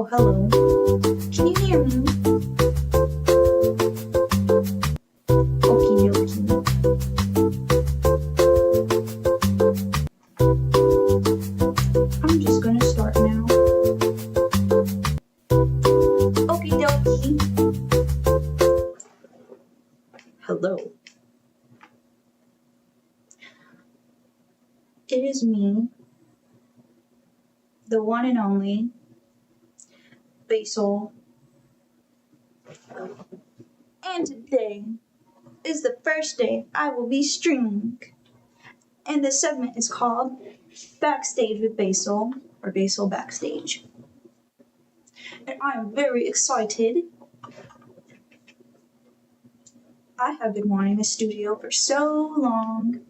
hello. Can you hear me? Okie dokie. I'm just gonna start now. Okie dokie. Hello. It is me, the one and only Beysul. And today is the first day I will be streaming. And this segment is called Backstage with Beysul, or Beysul Backstage. And I am very excited. I have been wanting a studio for so long.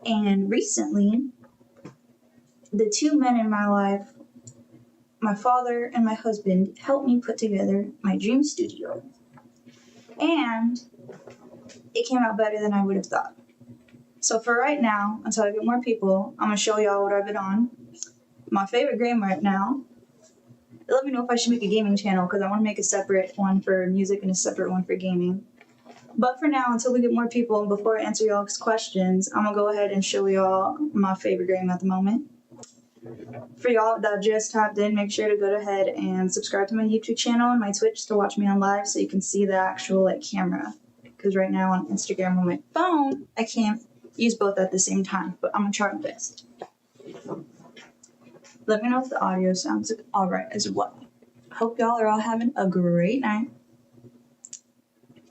And recently, the two men in my life, my father and my husband, helped me put together my dream studio. And it came out better than I would have thought. So for right now, until I get more people, I'm going to show y'all what I've been on. My favorite game right now. Let me know if I should make a gaming channel, because I want to make a separate one for music and a separate one for gaming. But for now, until we get more people, and before I answer y'all's questions, I'm going to go ahead and show y'all my favorite game at the moment. For y'all that just tapped in, make sure to go ahead and subscribe to my YouTube channel and my Twitch to watch me on live so you can see the actual camera. Because right now on Instagram on my phone, I can't use both at the same time, but I'm going to try my best. Let me know if the audio sounds alright as well. Hope y'all are all having a great night.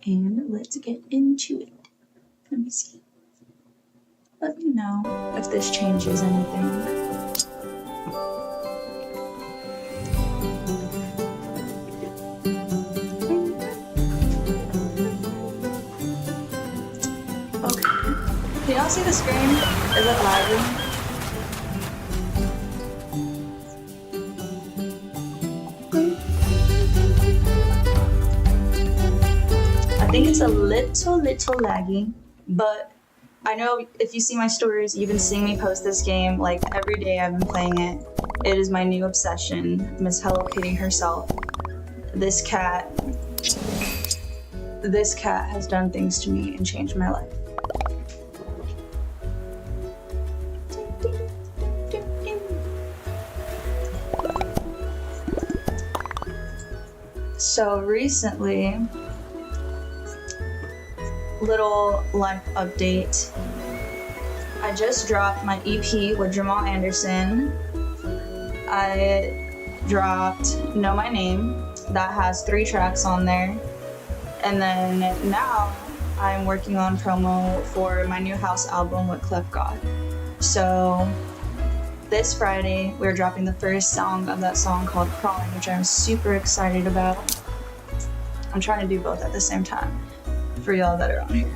And let's get into it. Let me see. Let me know if this changes anything. Okay. Can y'all see the screen? Is it lagging? I think it's a little laggy, but I know if you see my stories, you've been seeing me post this game like every day. I've been playing it. It is my new obsession. Miss Hello Kitty herself. This cat has done things to me and changed my life. So recently, little life update. I just dropped my EP with Jamal Anderson. I dropped Know My Name. That has 3 tracks on there. And then now I'm working on promo for my new house album with Clef God. So this Friday, we're dropping the first song of that song called Crawling, which I'm super excited about. I'm trying to do both at the same time for y'all that are on here.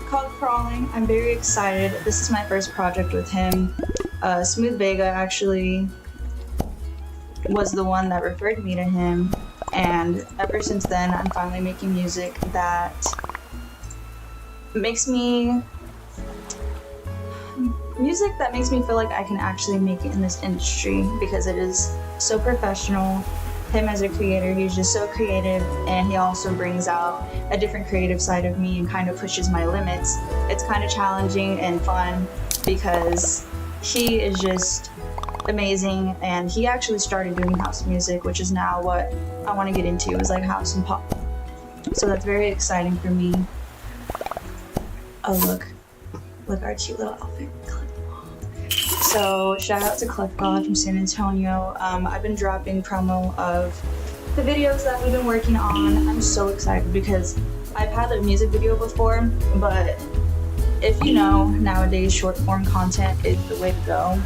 Called Crawling, I'm very excited. This is my first project with him. Smooth Vega actually was the one that referred me to him, and ever since then I'm finally making music that makes me feel like I can actually make it in this industry, because it is so professional. Him as a creator, he's just so creative, and he also brings out a different creative side of me and kind of pushes my limits. It's kind of challenging and fun because he is just amazing, and he actually started doing house music, which is now what I want to get into, is like house and pop. So that's very exciting for me. Oh look our cute little outfit. So shout out to Clef God from San Antonio. I've been dropping promo of the videos that we've been working on. I'm so excited because I've had a music video before, but if you know, nowadays short form content is the way to go.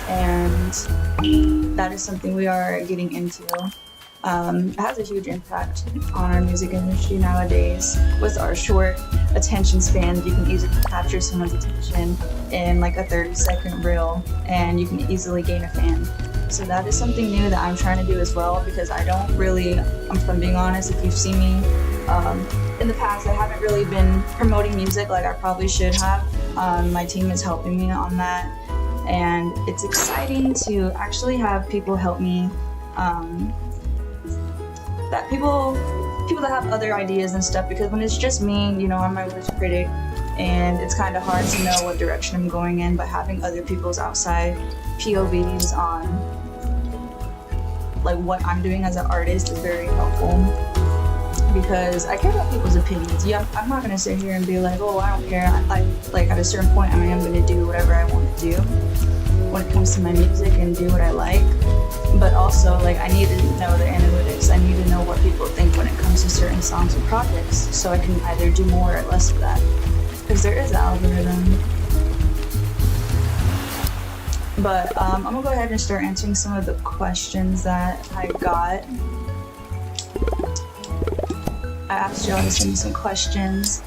And that is something we are getting into. It has a huge impact on our music industry nowadays. With our short attention spans, you can easily capture someone's attention in like a 30-second reel, and you can easily gain a fan. So that is something new that I'm trying to do as well, because I don't really, if I'm being honest, if you've seen me in the past, I haven't really been promoting music like I probably should have. My team is helping me on that. and it's exciting to actually have people help me, that people that have other ideas and stuff, because when it's just me, you know, I'm my worst critic, and it's kind of hard to know what direction I'm going in, but having other people's outside POVs on like what I'm doing as an artist is very helpful, because I care about people's opinions. Yeah, I'm not gonna sit here and be like, oh, I don't care. Like at a certain point, I am gonna do whatever I want to do when it comes to my music and do what I like. But also, like, I need to know the analytics. I need to know what people think when it comes to certain songs and projects, so I can either do more or less of that, because there is an algorithm. But I'm gonna go ahead and start answering some of the questions that I got. I asked y'all to send me some questions,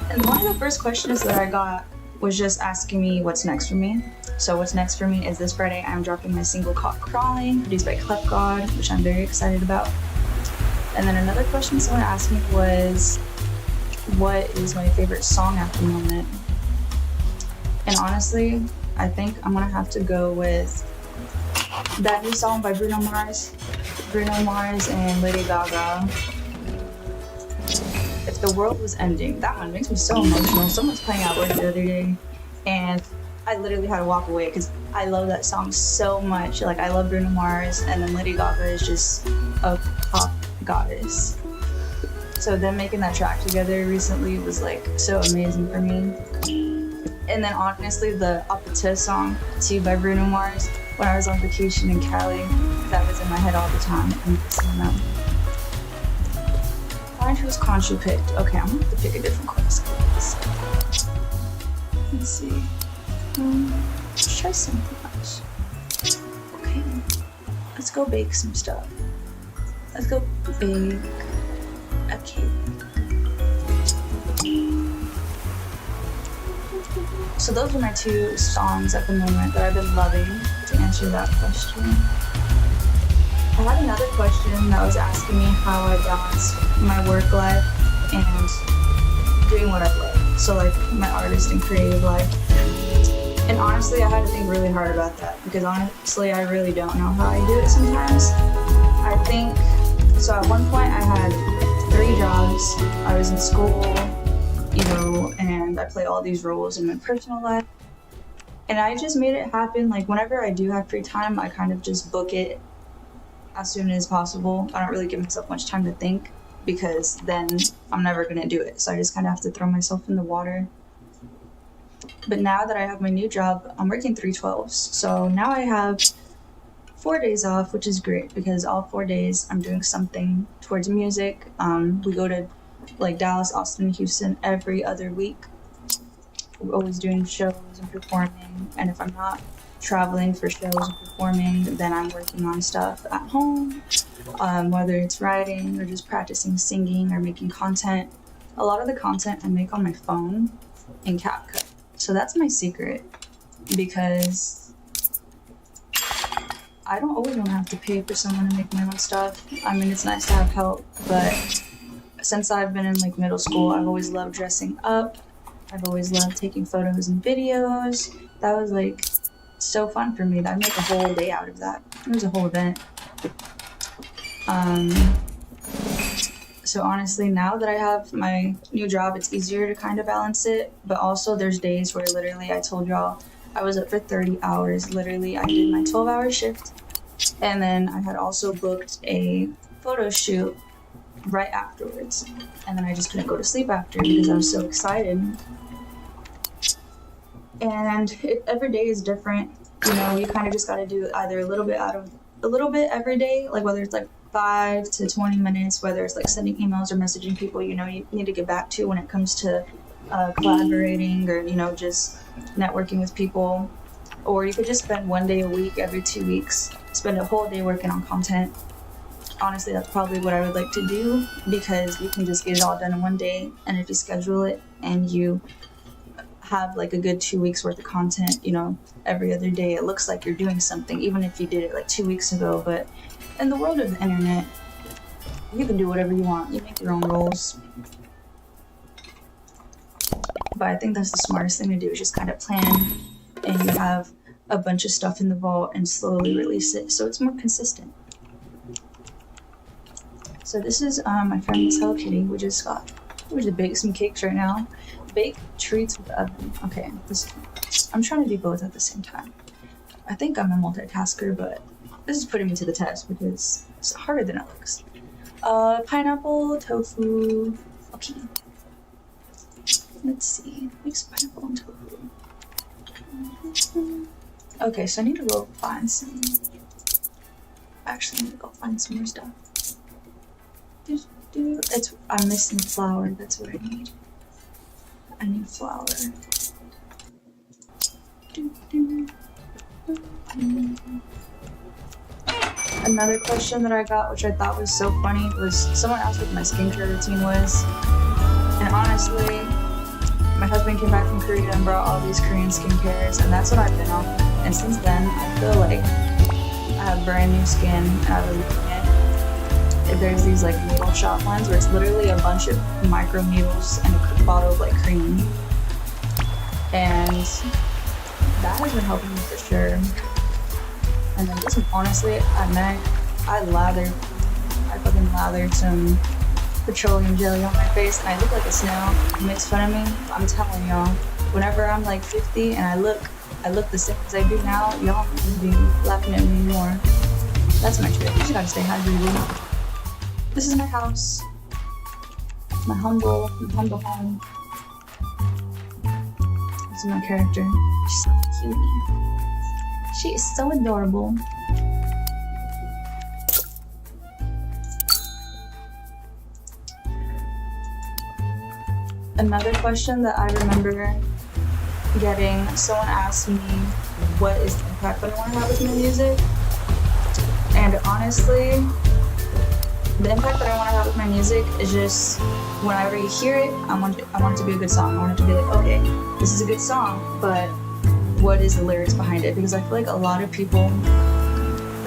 and one of the first questions that I got was just asking me what's next for me. So what's next for me is this Friday I'm dropping my single called Crawling, produced by Clef God, which I'm very excited about. And then another question someone asked me was, what is my favorite song at the moment? And honestly, I think I'm gonna have to go with that new song by Bruno Mars and Lady Gaga. If the World Was Ending. That one makes me so emotional. Someone was playing at work the other day, and I literally had to walk away because I love that song so much. Like, I love Bruno Mars, and then Lady Gaga is just a pop goddess. So them making that track together recently was like so amazing for me. And then honestly, the Apata song too by Bruno Mars, when I was on vacation in Cali, that was in my head all the time. I'm singing that. Find whose conch you picked. Okay, I'm gonna have to pick a different question. Let's see. Let's try something else. Okay, let's go bake some stuff. Let's go bake a cake. So those are my two songs at the moment that I've been loving, to answer that question. I had another question that was asking me how I balance my work life and doing what I love. So like my artist and creative life. And honestly, I had to think really hard about that, because honestly, I really don't know how I do it sometimes. I think, so at one point I had 3 jobs. I was in school, you know, and I play all these roles in my personal life. And I just made it happen. Like whenever I do have free time, I kind of just book it as soon as possible. I don't really give myself much time to think, because then I'm never gonna do it. So I just kind of have to throw myself in the water. But now that I have my new job, I'm working 3/12s. So now I have 4 days off, which is great, because all 4 days I'm doing something towards music. We go to like Dallas, Austin, Houston every other week. We're always doing shows and performing. And if I'm not traveling for shows and performing, then I'm working on stuff at home, whether it's writing or just practicing singing or making content. A lot of the content I make on my phone in CapCut. So that's my secret, because I don't always want to have to pay for someone to make my own stuff. I mean, it's nice to have help, but since I've been in like middle school, I've always loved dressing up. I've always loved taking photos and videos. That was like so fun for me. I'd make a whole day out of that. It was a whole event. So honestly, now that I have my new job, it's easier to kind of balance it. But also there's days where literally, I told y'all, I was up for 30 hours. Literally, I did my 12-hour shift. And then I had also booked a photo shoot right afterwards. And then I just couldn't go to sleep after because I was so excited. And every day is different. You know, you kind of just got to do either a little bit every day, like whether it's like 5 to 20 minutes, whether it's like sending emails or messaging people, you know, you need to get back to when it comes to collaborating or, you know, just networking with people. Or you could just spend 1 day a week, every 2 weeks, spend a whole day working on content. Honestly, that's probably what I would like to do, because you can just get it all done in 1 day. And if you schedule it and you have like a good 2 weeks worth of content, you know, every other day, it looks like you're doing something, even if you did it like 2 weeks ago. But in the world of the internet, you can do whatever you want. You make your own rules. But I think that's the smartest thing to do, is just kind of plan, and you have a bunch of stuff in the vault and slowly release it, so it's more consistent. So this is my friend's Hello Kitty. We just to bake some cakes right now. Bake treats with the oven. Okay, I'm trying to do both at the same time. I think I'm a multitasker, but this is putting me to the test because it's harder than it looks. Pineapple, tofu. Okay. Let's see. Mix pineapple and tofu. Okay, so I need to go find some. Actually, I need to go find some more stuff. I'm missing flour. That's what I need. I need flour. Another question that I got, which I thought was so funny, was someone asked what my skincare routine was. And honestly, my husband came back from Korea and brought all these Korean skincares, and that's what I've been on. And since then, I feel like I have brand new skin, and I really like it. There's these like needle shop ones where it's literally a bunch of micro needles and a bottle of like cream. And that has been helping me for sure. And then just honestly, at night, I fucking lathered some petroleum jelly on my face and I look like a snail. It makes fun of me. I'm telling y'all, whenever I'm like 50 and I look the same as I do now, y'all will be laughing at me more. That's my trick. You just gotta stay hydrated. This is my house. My humble home. This is my character. She's so cute. She is so adorable. Another question that I remember getting, someone asked me what is the impact that I want to have with my music. And honestly, the impact that I want to have with my music is just whenever you hear it, I want it to be a good song. I want it to be like, okay, this is a good song, but what is the lyrics behind it? Because I feel like a lot of people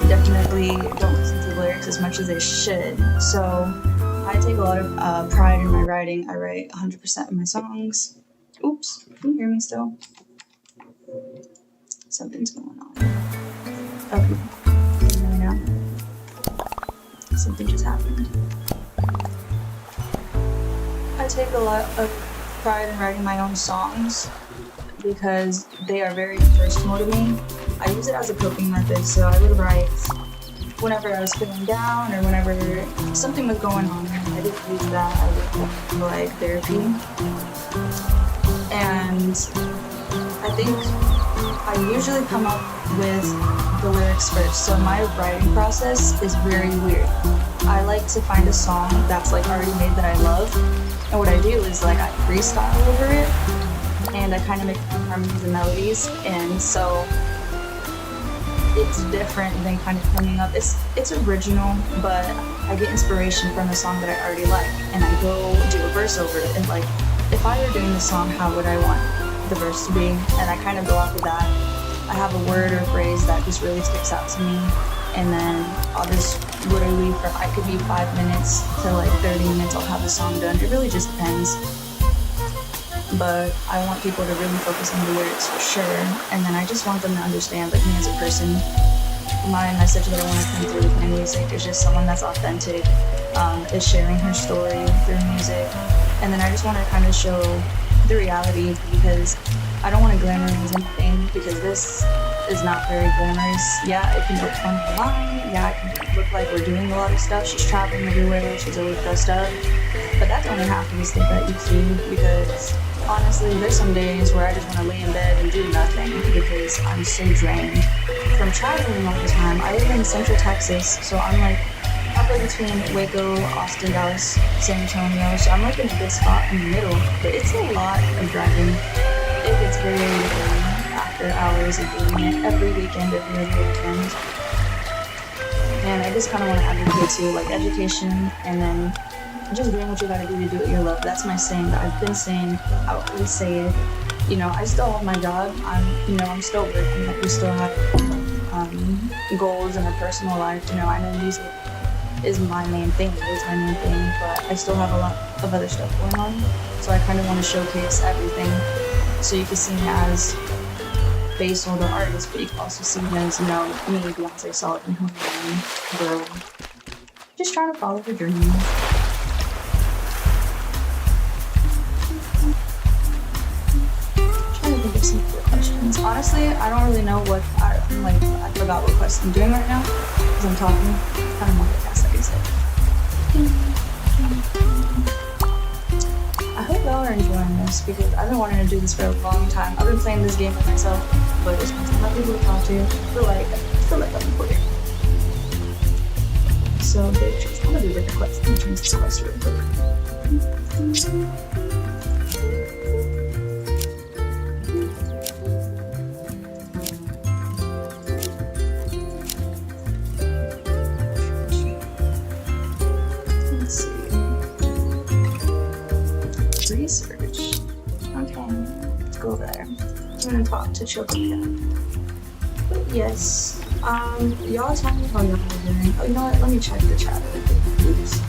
definitely don't listen to the lyrics as much as they should. So I take a lot of pride in my writing. I write 100% of my songs. Oops, can you hear me still? Something's going on. Okay, can you hear me now? Something just happened. I take a lot of pride in writing my own songs because they are very personal to me. I use it as a coping method, so I would write whenever I was feeling down or whenever something was going on. I didn't use that as like therapy. And I think I usually come up with the lyrics first, so my writing process is very weird. I like to find a song that's like already made that I love, and what I do is like I freestyle over it, and I kind of make harmonies and melodies, and so it's different than kind of coming up. It's original, but I get inspiration from a song that I already like, and I go do a verse over it. And like, if I were doing this song, how would I want the verse to be? And I kind of go off of that. I have a word or phrase that just really sticks out to me, and then I'll just literally I could be 5 minutes to like 30 minutes. I'll have the song done. It really just depends. But I want people to really focus on the lyrics for sure, and then I just want them to understand like me as a person. My message that I want to come through with my music is just someone that's authentic, is sharing her story through music, and then I just want to kind of show the reality, because I don't want to glamorize anything, because this is not very glamorous. Yeah, it can look fun online. Yeah, it can look like we're doing a lot of stuff. She's traveling everywhere. She's always dressed up. But that's only half of the stuff that you see, because honestly, there's some days where I just want to lay in bed and do nothing because I'm so drained from traveling all the time. I live in Central Texas, so I'm like halfway between Waco, Austin, Dallas, San Antonio. So I'm like in a good spot in the middle, but it's a lot of driving. It gets very late after hours of doing it every weekend, every other weekend. And I just kind of want to advocate to like education, and then just doing what you gotta do to do what you love. That's my saying that I've been saying. I always say it. You know, I still have my job. I'm still working. Like, we still have goals in a personal life. You know, I know music is my main thing. It's my main thing, but I still have a lot of other stuff going on. So I kind of want to showcase everything, so you can see me as Beysul the artist, but you can also see him as, you know, me, Beyonce Sullivan, who I am, girl. Just trying to follow her dreams. Trying to think of some cool questions. Honestly, I don't really know what I forgot what question I'm doing right now because I'm talking. Kind of multitask, like I said. I hope y'all are enjoying this because I've been wanting to do this for a long time. I've been playing this game with myself, but it's nice to have people to talk to. I feel like I'm important. So, bitch, I'm gonna do a different quest. I'm gonna change this quest real quick. Let's see. Research. Okay, let's go over there. I'm gonna talk to children. But yes, y'all tell me how y'all are doing. Oh, you know what? Let me check the chat real quick, please.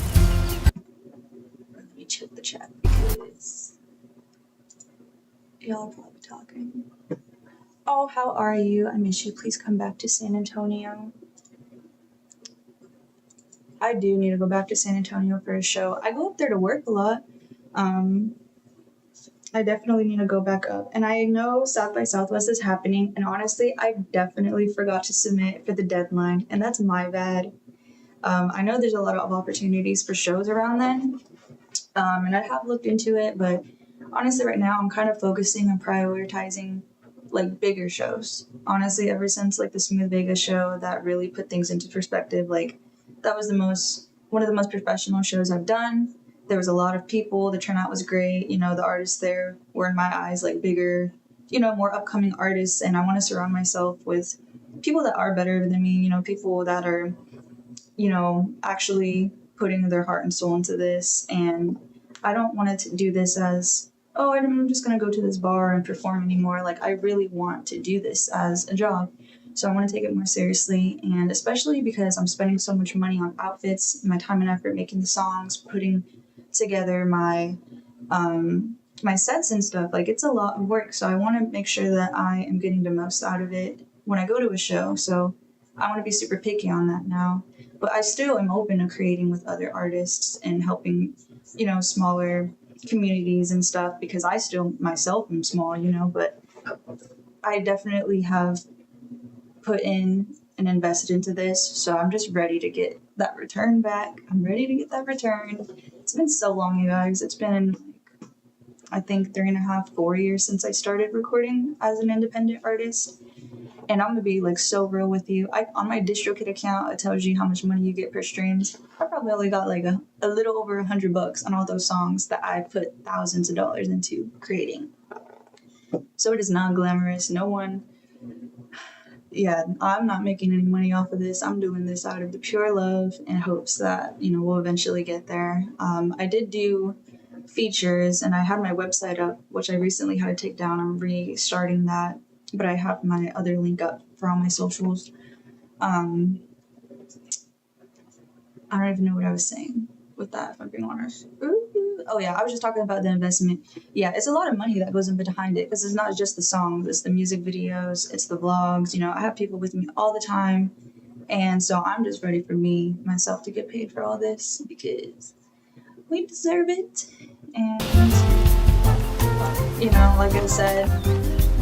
Let me check the chat because y'all are probably talking. Oh, how are you? I miss you. Please come back to San Antonio. I do need to go back to San Antonio for a show. I go up there to work a lot. I definitely need to go back up. And I know South by Southwest is happening. And honestly, I definitely forgot to submit for the deadline. And that's my bad. I know there's a lot of opportunities for shows around then. And I have looked into it. But honestly, right now, I'm kind of focusing on prioritizing like bigger shows. Honestly, ever since like the Smooth Vegas show that really put things into perspective, like that was one of the most professional shows I've done. There was a lot of people. The turnout was great. You know, the artists there were, in my eyes, like bigger, you know, more upcoming artists. And I want to surround myself with people that are better than me, you know, people that are, you know, actually putting their heart and soul into this. And I don't want to do this as, oh, I'm just going to go to this bar and perform anymore. Like, I really want to do this as a job. So I want to take it more seriously, and especially because I'm spending so much money on outfits, my time and effort making the songs, putting together my my sets and stuff. Like, it's a lot of work, so I want to make sure that I am getting the most out of it when I go to a show. So I want to be super picky on that now, but I still am open to creating with other artists and helping, you know, smaller communities and stuff, because I still myself am small, you know, but I definitely have put in and invested into this, so I'm just ready to get that return back. I'm ready to get that return. It's been so long, you guys. It's been, I think, 3.5, 4 years since I started recording as an independent artist. And I'm gonna be like so real with you. On my DistroKid account, it tells you how much money you get per streams. I probably only got like a little over $100 on all those songs that I put thousands of dollars into creating. So it is not glamorous. No one. Yeah, I'm not making any money off of this. I'm doing this out of the pure love and hopes that, you know, we'll eventually get there. I did do features and I had my website up, which I recently had to take down. I'm restarting that, but I have my other link up for all my socials. I don't even know what I was saying with that, if I'm being honest. Oh yeah, I was just talking about the investment. Yeah, it's a lot of money that goes in behind it, because it's not just the songs, it's the music videos, it's the vlogs. You know, I have people with me all the time, and so I'm just ready for myself to get paid for all this, because we deserve it. And you know, like I said,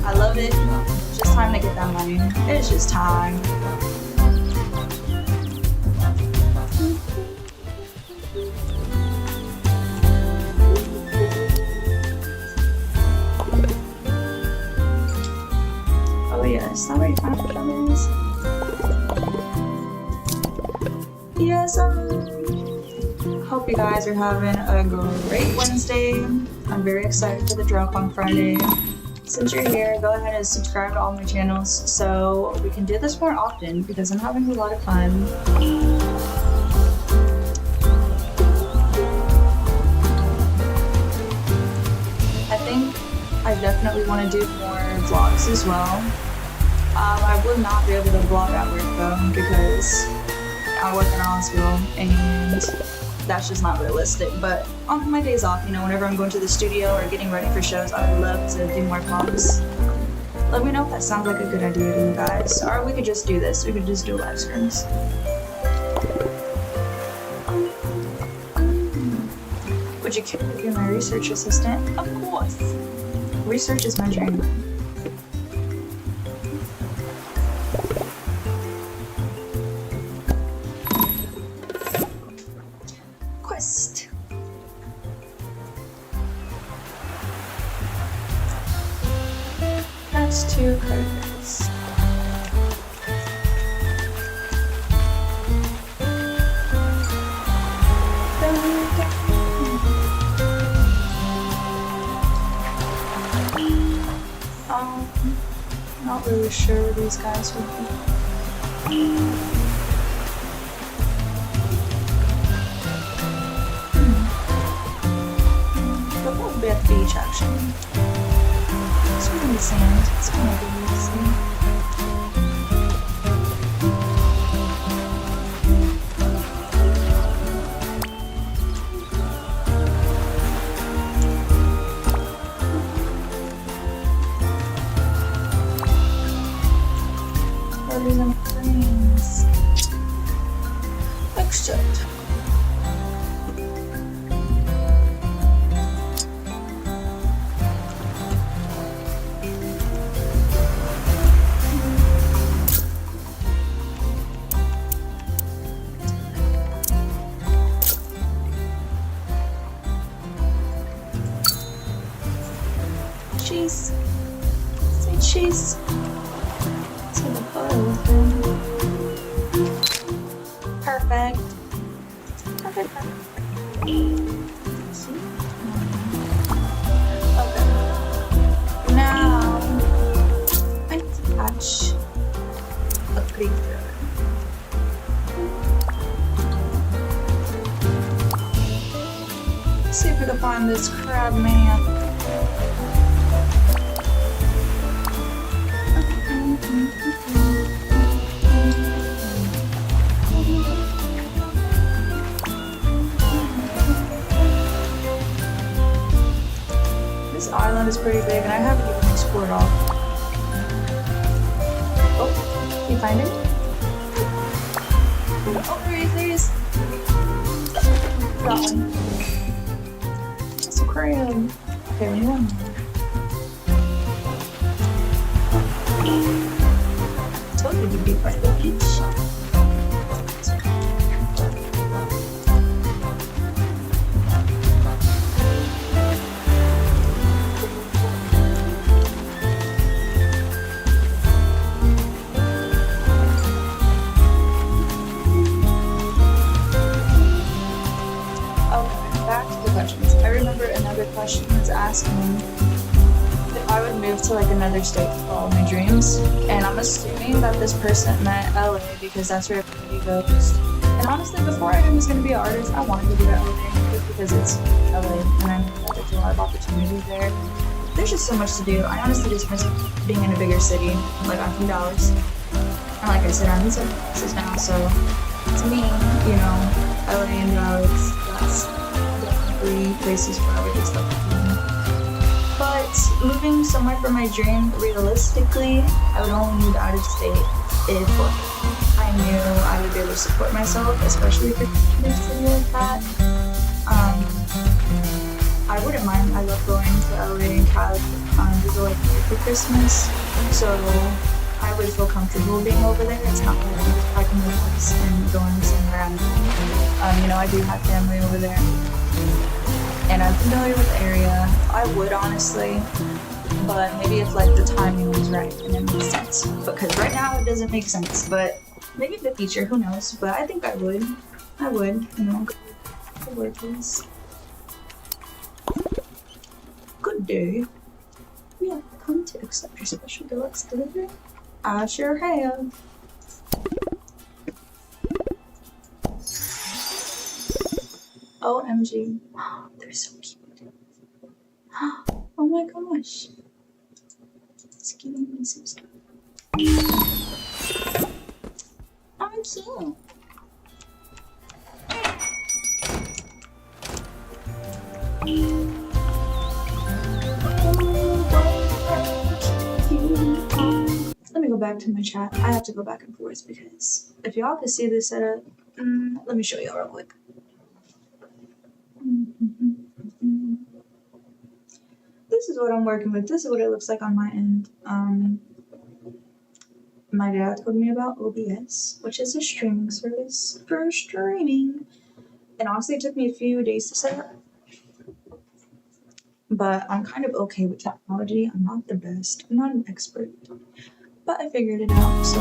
I love it. It's just time to get that money. It's just time. Yes, how many times is? Yes, hope you guys are having a great Wednesday. I'm very excited for the drop on Friday. Since you're here, go ahead and subscribe to all my channels so we can do this more often, because I'm having a lot of fun. I think I definitely want to do more vlogs as well. I will not be able to vlog at work though, because I work in a hospital and that's just not realistic. But on my days off, you know, whenever I'm going to the studio or getting ready for shows, I would love to do more vlogs. Let me know if that sounds like a good idea to you guys. Or we could just do this. We could just do live streams. Would you care to be my research assistant? Of course. Research is my dream. Quest. That's 2 credits. Not really sure where these guys would be. But we'll be at the beach actually. It's gonna be sand. It's gonna be sand. Except cheese. Say cheese. To the photo with him. Perfect. Perfect. See? Okay. Now I need to catch a creeper. See if we can find this crab man. This island is pretty big and I haven't even explored all. Oh, you find it? Oh, there he is. That one. That's a crab. Okay, we need one more. I told you to be by the beach. I remember another question was asking if I would move to like another state to follow my dreams, and I'm assuming that this person meant LA because that's where everybody goes. And honestly, before I was going to be an artist, I wanted to go to LA just because it's LA and I know that there's a lot of opportunity there. There's just so much to do. I honestly just miss being in a bigger city. Like, I'm from Dallas, and like I said, I'm in San Francisco now, so to me, you know, LA and Dallas, that's places where I would just love to be. But moving somewhere for my dream, realistically, I would only move out of state if I knew I would be able to support myself, especially if it's a big city like that. I wouldn't mind. I love going to LA and Cali to go like for Christmas, so I would feel comfortable being over there. It's not like I'm just packing my place and going somewhere random. You know, I do have family over there, and I'm familiar with the area. I would honestly, but maybe if like the timing was right and it makes sense. Because right now it doesn't make sense, but maybe in the future, who knows? But I think I would. You know, good word, please. Good day. We have come to accept your special deluxe delivery. I sure have. OMG. Oh, they're so cute. Oh my gosh. It's giving me some stuff. I'm cute. back to my chat. I have to go back and forth because if y'all could see this setup, let me show y'all real quick. This is what I'm working with. This is what it looks like on my end. My dad told me about OBS, which is a streaming service for streaming. And honestly, it took me a few days to set up. But I'm kind of okay with technology. I'm not the best. I'm not an expert. But I figured it out, so...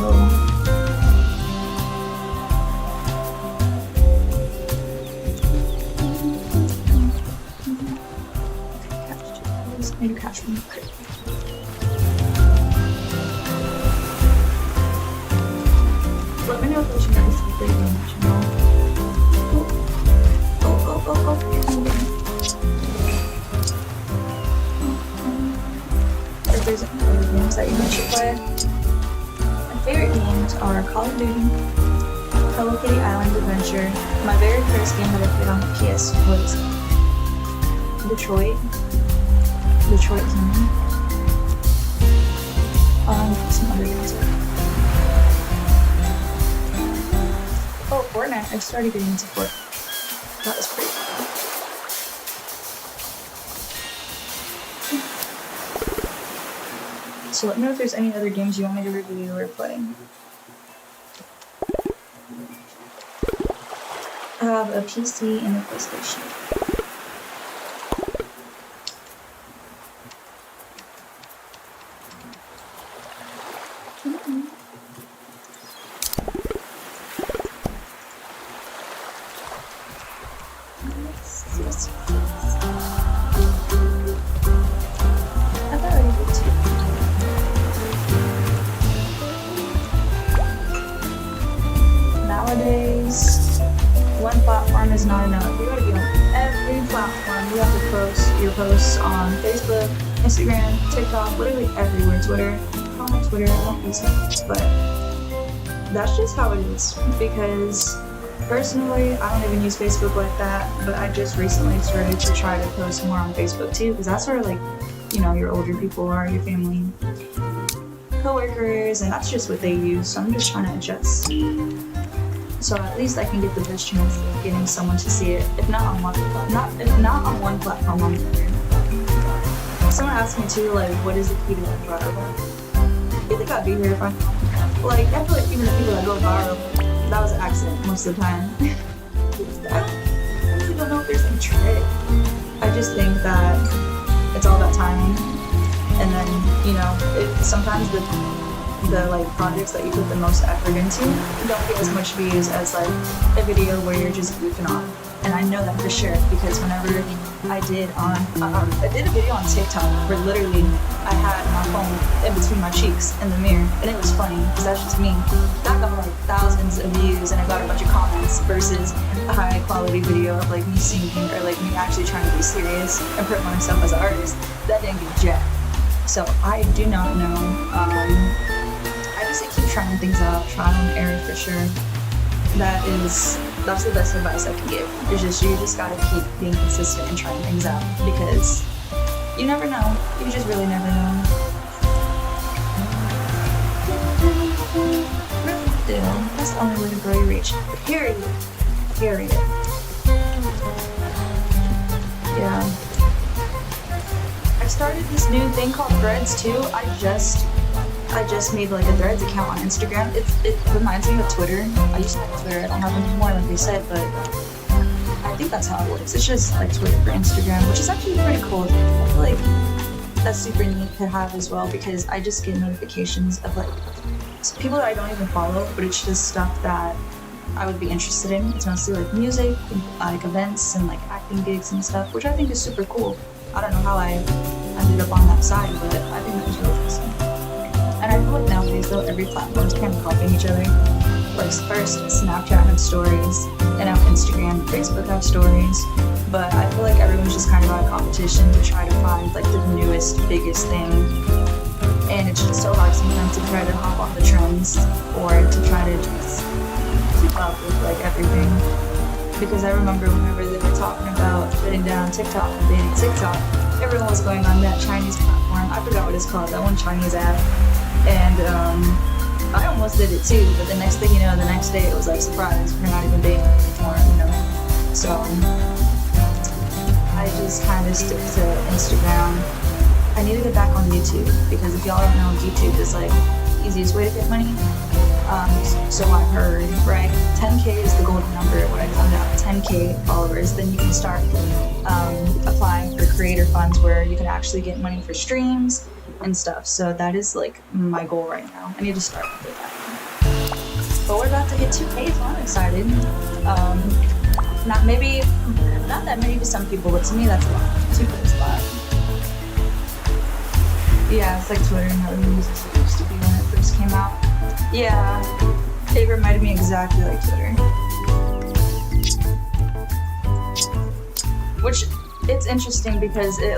Need to catch me. Let me know if there's another secret game that you know. Oh. If there's any other games that you want to play. My favorite games are Call of Duty, Hello Kitty Island Adventure. My very first game that I played on the PS was Detroit Human. Some other games. Oh, Fortnite. I started getting into Fortnite. That was pretty fun. So let me know if there's any other games you want me to review or play. I have a PC and a PlayStation. Nowadays, one platform is not enough. You gotta be on every platform. You have to post your posts on Facebook, Instagram, TikTok, literally everywhere. Twitter. I don't have Twitter, I don't use it. But that's just how it is. Because personally, I don't even use Facebook like that. But I just recently started to try to post more on Facebook too. Because that's where, like, you know, your older people are, your family, co-workers, and that's just what they use. So I'm just trying to adjust. So at least I can get the best chance of getting someone to see it, if not on one platform, if not on one platform, on the other. Someone asked me too, like, what is the key to going viral? You think I'd be here if I, like, I feel like even the people that go viral, that was an accident most of the time. I really don't know if there's any trick. I just think that it's all about timing, and then, you know, sometimes the like projects that you put the most effort into don't get as much views as like a video where you're just goofing off. And I know that for sure because whenever I did a video on TikTok where literally I had my phone in between my cheeks in the mirror, and it was funny because that's just me. That got like thousands of views and I got a bunch of comments versus a high quality video of like me singing or like me actually trying to be serious and put myself as an artist. That didn't get jack. So I do not know. I just keep trying things out, trial and error for sure. That's the best advice I can give. It's just you just gotta keep being consistent and trying things out because you never know. You just really never know. Really do. That's the only way to grow your reach. Period. Yeah. I started this new thing called Threads too. I just made like a Threads account on Instagram. It reminds me of Twitter. I used to have Twitter. I don't have it anymore like they said, but I think that's how it works. It's just like Twitter for Instagram, which is actually pretty cool. I feel like that's super neat to have as well because I just get notifications of like people that I don't even follow, but it's just stuff that I would be interested in. It's mostly like music, like events and like acting gigs and stuff, which I think is super cool. I don't know how I ended up on that side, but I think that was really awesome. And I feel like nowadays though, every platform is kind of copying each other. Like first, Snapchat had stories, and now Instagram and Facebook have stories. But I feel like everyone's just kind of out of competition to try to find like the newest, biggest thing. And it's just so hard sometimes to try to hop on the trends or to try to just keep up with like everything. Because I remember whenever they were talking about shutting down TikTok and banning TikTok, everyone was going on that Chinese platform. I forgot what it's called, that one Chinese app. And I almost did it too, but the next thing you know, the next day it was like, surprise, we're not even dating anymore, you know. So I just kind of stick to Instagram. I need to get back on YouTube because if y'all don't know, YouTube is like the easiest way to get money. So I've heard, right? 10K is the golden number. What I found out, 10K followers, then you can start applying for creator funds where you can actually get money for streams and stuff. So that is like my goal right now. I need to start with that. But we're about to hit 2K, so I'm excited. Not that many to some people, but to me that's a lot. 2K is a lot. Yeah, it's like Twitter and how the news used to be when it first came out. Yeah, it reminded me exactly like Twitter. Which, it's interesting because it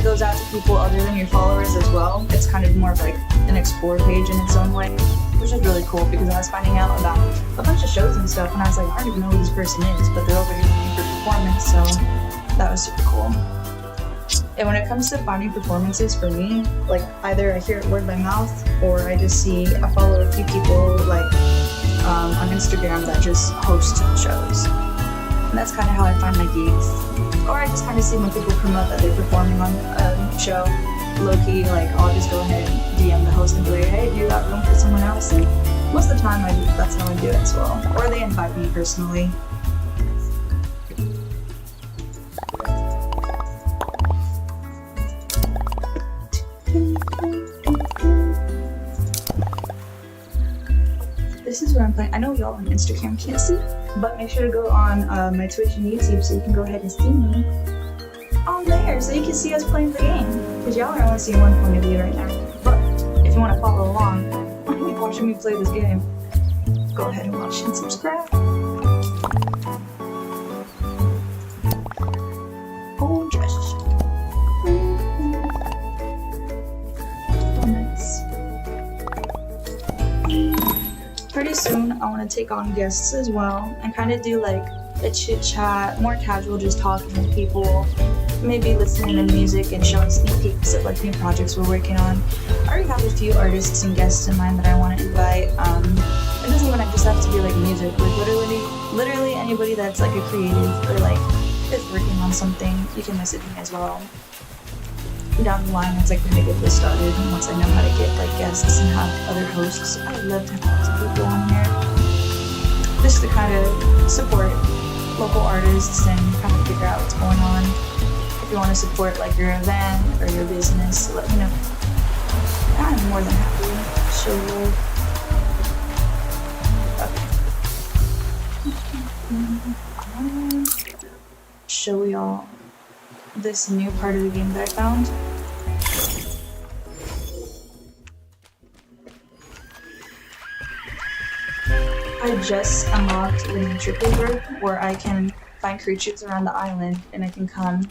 goes out to people other than your followers as well. It's kind of more of like an explore page in its own way, which is really cool because I was finding out about a bunch of shows and stuff and I was like, I don't even know who this person is, but they're over here looking for performance, so that was super cool. And when it comes to finding performances for me, like either I hear it word by mouth or I just I follow a few people like on Instagram that just host shows. And that's kind of how I find my gigs. Or I just kind of see when people promote that they're performing on a show, low-key, like I'll just go ahead and DM the host and be like, hey, do you got room for someone else? And most of the time that's how I do it as well. Or they invite me personally. This is where I'm playing. I know y'all on Instagram can't see, but make sure to go on my Twitch and YouTube so you can go ahead and see me on there so you can see us playing the game. Because y'all are only seeing one point of view right now. But if you want to follow along, watching me play this game, go ahead and watch and subscribe. Oh, yes. Pretty soon I want to take on guests as well and kind of do like a chit chat, more casual, just talking with people, maybe listening to music and showing sneak peeks of like new projects we're working on. I already have a few artists and guests in mind that I want to invite. It doesn't even just have to be like music, like literally anybody that's like a creative or like is working on something, you can message me as well. Down the line, once I can get this started and once I know how to get like guests and have other hosts, I would love to have some people on here just to kind of support local artists and kind of figure out what's going on. If you want to support like your event or your business, let me know. I'm more than happy to show you. Okay. Show y'all this new part of the game that I found. I just unlocked the nature paper where I can find creatures around the island and I can come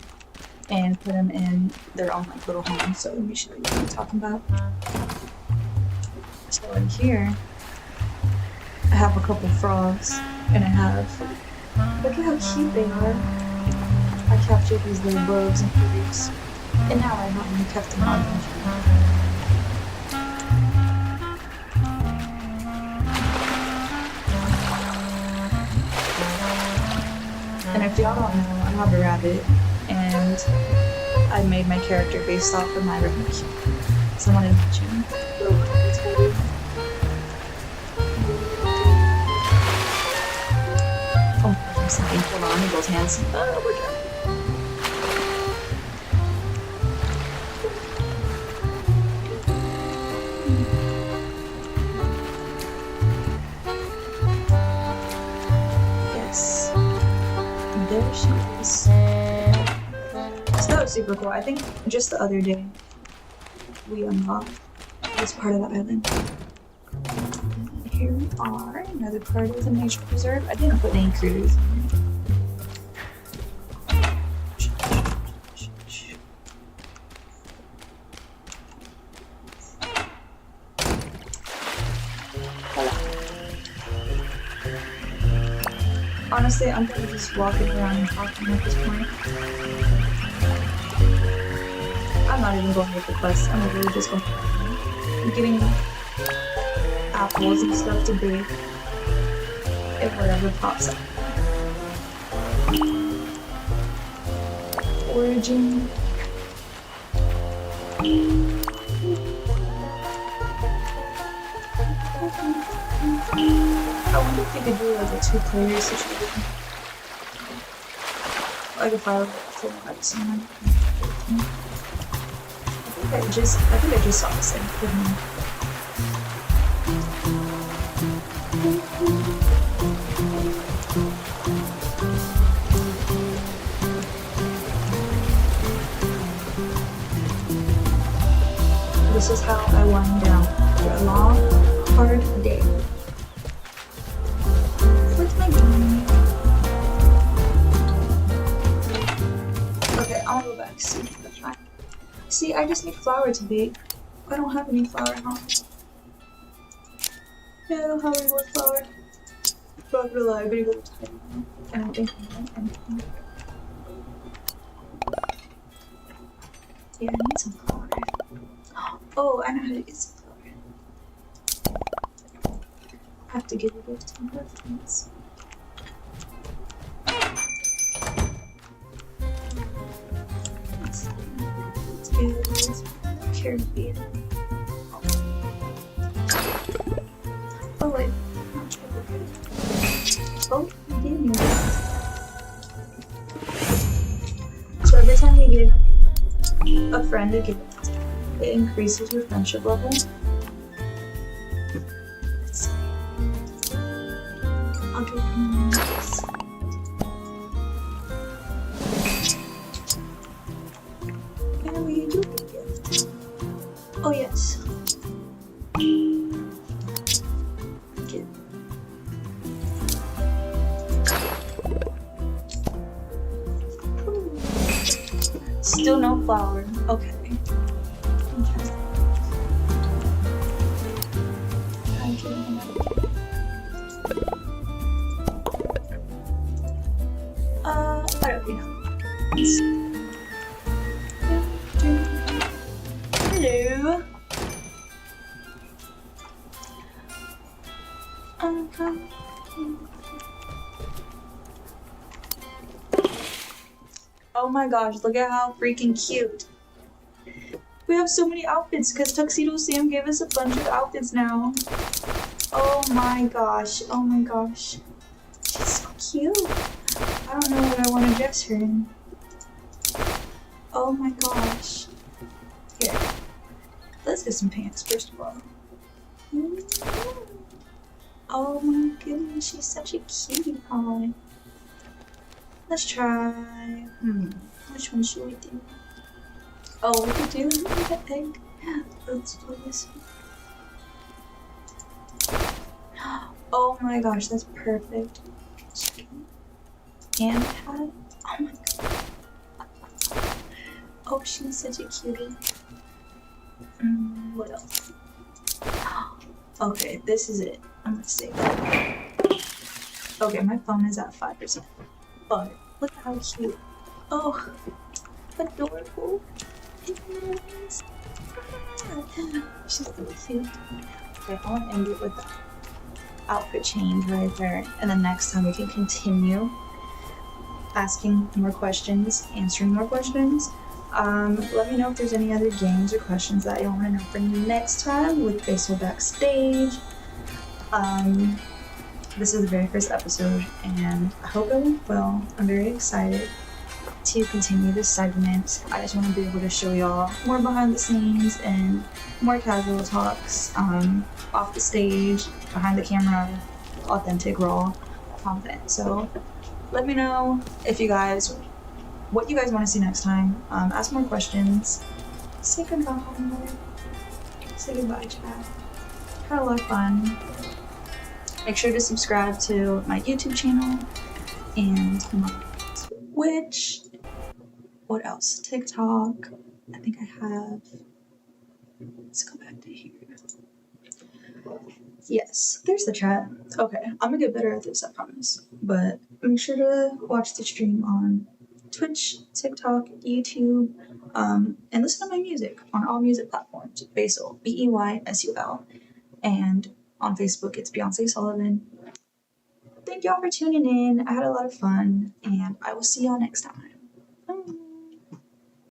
and put them in their own like little home. So let me show you what I'm talking about. So in here, I have a couple frogs and I have, look at how cute they are. I captured these little bugs and critters, and now I have them kept them on. And if y'all don't know, I have a rabbit, and I made my character based off of my rabbit. So I wanted to mention. Oh, I'm sorry. Hold on, he goes hands. Oh, we're done. There she is. So that was super cool. I think just the other day we unlocked this part of the island. And here we are, another part of the nature preserve. I didn't put any critters in here. Honestly, I'm probably just walking around and talking at this point. I'm not even going with the quest. I'm literally just going. I'm getting apples and stuff to bake if whatever pops up. Origin. I wonder if you could do like a 2-player situation. Like if I were to invite someone. I think I just saw the same thing. This is how I wind down after a long, hard day. With my game. Okay, I'll go back. See, I just need flour to bake. I don't have any flour at home. Yeah, I don't have any more flour. Not gonna lie, I'm gonna go to time. And I'm thinking anything. Yeah, I need some flour. Oh, I know how to get some flour. I have to give a gift to my friends. Let's get Caribbean. Oh wait, oh, you did know that. So every time you give a friend a gift, it increases your friendship level. Let's see. I'll give him this. And we do a gift. Oh yes. Okay. Still no flour. Okay. I don't know. Hello. Oh my gosh, look at how freaking cute. We have so many outfits because Tuxedo Sam gave us a bunch of outfits now. Oh my gosh, oh my gosh. She's so cute. I don't know what I want to dress her in. Oh my gosh. Here. Let's get some pants first of all. Oh my goodness, she's such a cutie pie. Let's try. Which one should we do? Oh, we could do the egg. Let's do this one. Oh my gosh, that's perfect. And hat. Oh my god. Oh, she's such a cutie. What else? Okay, this is it. I'm gonna save that. Okay, my phone is at 5%. But look at how cute. Oh, adorable. She's so cute. Okay, I want to end it with that outfit change right there. And then next time we can continue asking more questions, answering more questions. Let me know if there's any other games or questions that you want to know for next time with Beysul Backstage. This is the very first episode and I hope it went well. I'm very excited to continue this segment. I just want to be able to show y'all more behind the scenes and more casual talks off the stage, behind the camera, authentic, raw content. So let me know if you guys, what you guys want to see next time. Ask more questions. Say goodbye. Say goodbye, chat. Had a lot of fun. Make sure to subscribe to my YouTube channel and my Twitch. What else? TikTok. I think I have. Let's go back to here. Yes, there's the chat. Okay, I'm gonna get better at this, I promise. But make sure to watch the stream on Twitch, TikTok, YouTube, and listen to my music on all music platforms. Beysul, Beysul, and On Facebook, it's Beyonce Sullivan. Thank y'all for tuning in. I had a lot of fun, and I will see y'all next time.